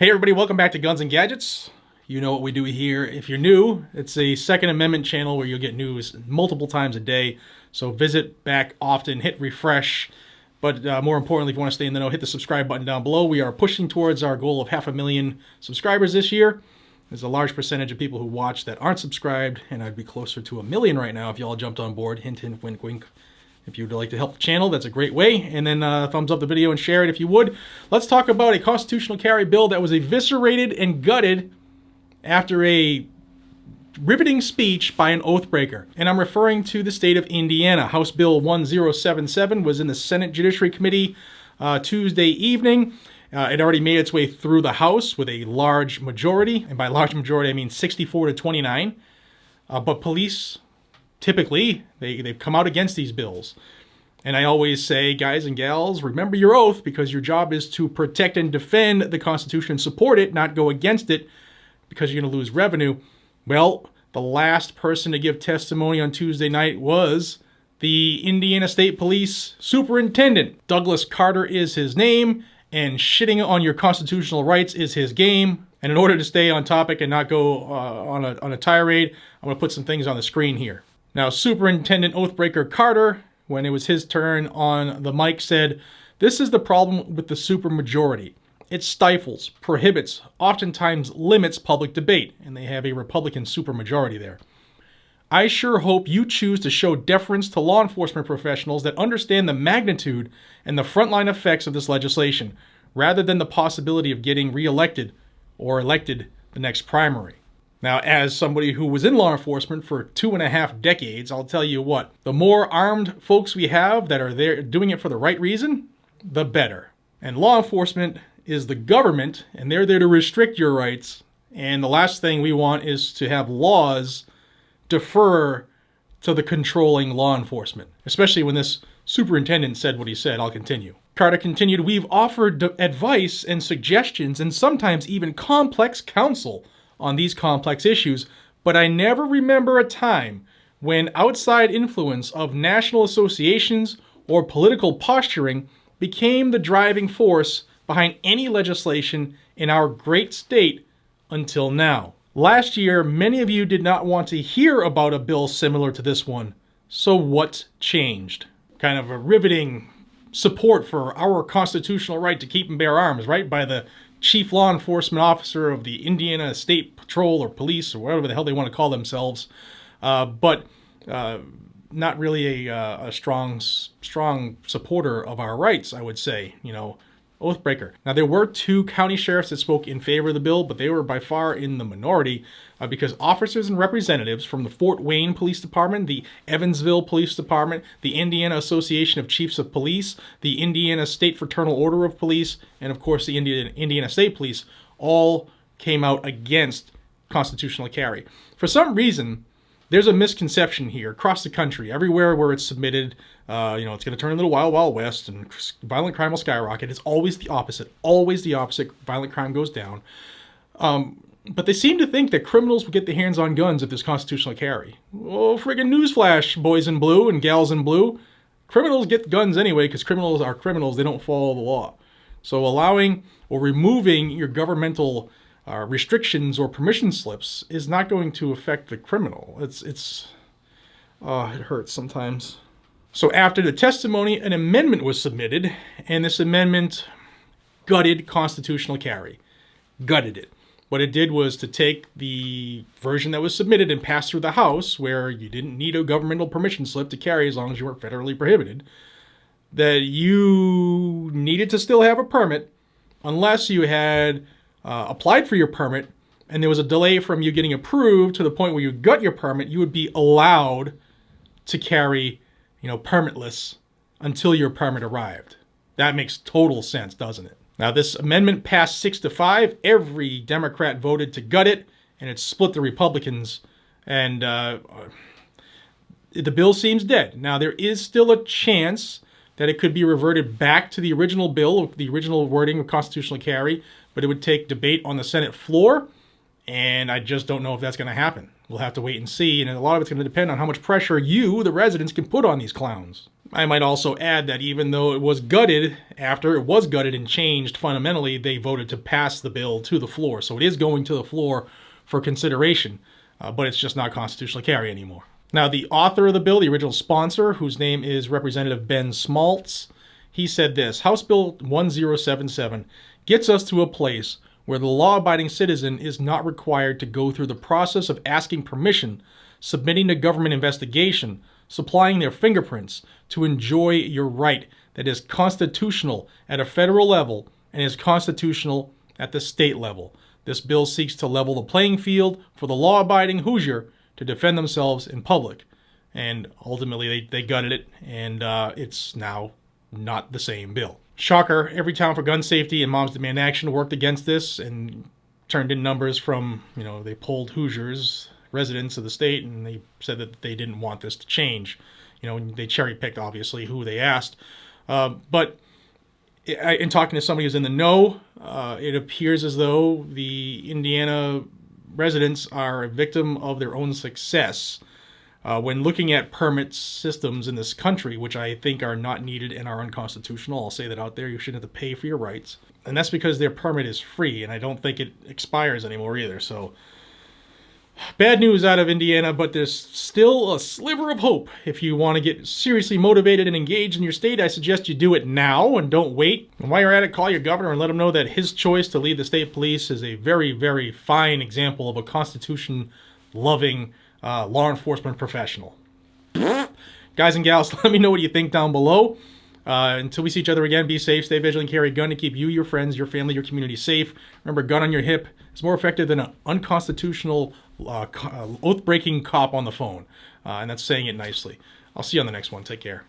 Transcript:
Hey everybody, welcome back to Guns and Gadgets. You know what we do here. If you're new, it's a Second Amendment channel where you'll get news multiple times a day. So visit back often, hit refresh. But more importantly, if you want to stay in the know, hit the subscribe button down below. We are pushing towards our goal of 500,000 subscribers this year. There's a large percentage of people who watch that aren't subscribed, and I'd be closer to 1 million right now if y'all jumped on board. Hint, hint, wink, wink. If you'd like to help the channel, that's a great way. And then thumbs up the video and share it if you would. Let's talk about a constitutional carry bill that was eviscerated and gutted after a riveting speech by an oathbreaker. And I'm referring to the state of Indiana. House Bill 1077 was in the Senate Judiciary Committee Tuesday evening. It already made its way through the House with a large majority. And by large majority, I mean 64 to 29. But police, typically, they've come out against these bills. And I always say, guys and gals, remember your oath, because your job is to protect and defend the Constitution and support it, not go against it, because you're going to lose revenue. Well, the last person to give testimony on Tuesday night was the Indiana State Police Superintendent. Douglas Carter is his name, and shitting on your constitutional rights is his game. And in order to stay on topic and not go on a tirade, I'm going to put some things on the screen here. Now, Superintendent Oathbreaker Carter, when it was his turn on the mic, said, "This is the problem with the supermajority. It stifles, prohibits, oftentimes limits public debate," and they have a Republican supermajority there. "I sure hope you choose to show deference to law enforcement professionals that understand the magnitude and the frontline effects of this legislation, rather than the possibility of getting reelected or elected the next primary." Now, as somebody who was in law enforcement for 2.5 decades, I'll tell you what, the more armed folks we have that are there doing it for the right reason, the better. And law enforcement is the government, and they're there to restrict your rights. And the last thing we want is to have laws defer to the controlling law enforcement, especially when this superintendent said what he said. I'll continue. Carter continued, "We've offered advice and suggestions and sometimes even complex counsel on these complex issues, but I never remember a time when outside influence of national associations or political posturing became the driving force behind any legislation in our great state until now. Last year, many of you did not want to hear about a bill similar to this one. So what changed?" Kind of a riveting support for our constitutional right to keep and bear arms, right? By the chief law enforcement officer of the Indiana State Patrol or Police or whatever the hell they want to call themselves. But not really a strong supporter of our rights, I would say, oathbreaker. Now, there were 2 county sheriffs that spoke in favor of the bill, but they were by far in the minority because officers and representatives from the Fort Wayne Police Department, the Evansville Police Department, the Indiana Association of Chiefs of Police, the Indiana State Fraternal Order of Police, and of course the Indiana State Police all came out against constitutional carry. For some reason, there's a misconception here across the country, everywhere where it's submitted. It's going to turn into the Wild Wild West and violent crime will skyrocket. It's always the opposite. Always the opposite. Violent crime goes down. But they seem to think that criminals will get their hands on guns if there's constitutional carry. Oh, friggin' newsflash, boys in blue and gals in blue. Criminals get guns anyway because criminals are criminals. They don't follow the law. So allowing or removing your governmental restrictions or permission slips is not going to affect the criminal. It hurts sometimes. So after the testimony, an amendment was submitted, and this amendment gutted constitutional carry. Gutted it. What it did was to take the version that was submitted and pass through the House, where you didn't need a governmental permission slip to carry as long as you weren't federally prohibited, that you needed to still have a permit unless you had applied for your permit and there was a delay from you getting approved to the point where you got your permit. You would be allowed to carry, permitless until your permit arrived. That makes total sense, doesn't it? Now, this amendment passed 6-5. Every Democrat voted to gut it, and it split the Republicans. And the bill seems dead. Now, there is still a chance that it could be reverted back to the original bill, the original wording of constitutional carry, but it would take debate on the Senate floor, and I just don't know if that's going to happen. We'll have to wait and see, and a lot of it's going to depend on how much pressure you, the residents, can put on these clowns. I might also add that even though it was gutted, after it was gutted and changed fundamentally, they voted to pass the bill to the floor. So it is going to the floor for consideration, but it's just not constitutionally carry anymore. Now, the author of the bill, the original sponsor, whose name is Representative Ben Smaltz, he said this: House Bill 1077 gets us to a place where the law-abiding citizen is not required to go through the process of asking permission, submitting to government investigation, supplying their fingerprints to enjoy your right that is constitutional at a federal level and is constitutional at the state level. This bill seeks to level the playing field for the law-abiding Hoosier to defend themselves in public. And ultimately, they gutted it, and it's now not the same bill. Shocker, every Town for Gun Safety and Moms Demand Action worked against this and turned in numbers from, they polled Hoosiers, residents of the state, and they said that they didn't want this to change. They cherry-picked, obviously, who they asked. But in talking to somebody who's in the know, it appears as though the Indiana residents are a victim of their own success when looking at permit systems in this country, which I think are not needed and are unconstitutional. I'll say that out there. You shouldn't have to pay for your rights. And that's because their permit is free, and I don't think it expires anymore either. So, bad news out of Indiana, but there's still a sliver of hope. If you want to get seriously motivated and engaged in your state, I suggest you do it now and don't wait. And while you're at it, call your governor and let him know that his choice to lead the state police is a very, very fine example of a Constitution-loving law enforcement professional. Guys and gals, let me know what you think down below. Until we see each other again, be safe, stay vigilant, carry a gun to keep you, your friends, your family, your community safe. Remember, gun on your hip is more effective than an unconstitutional oath-breaking cop on the phone. And that's saying it nicely. I'll see you on the next one. Take care.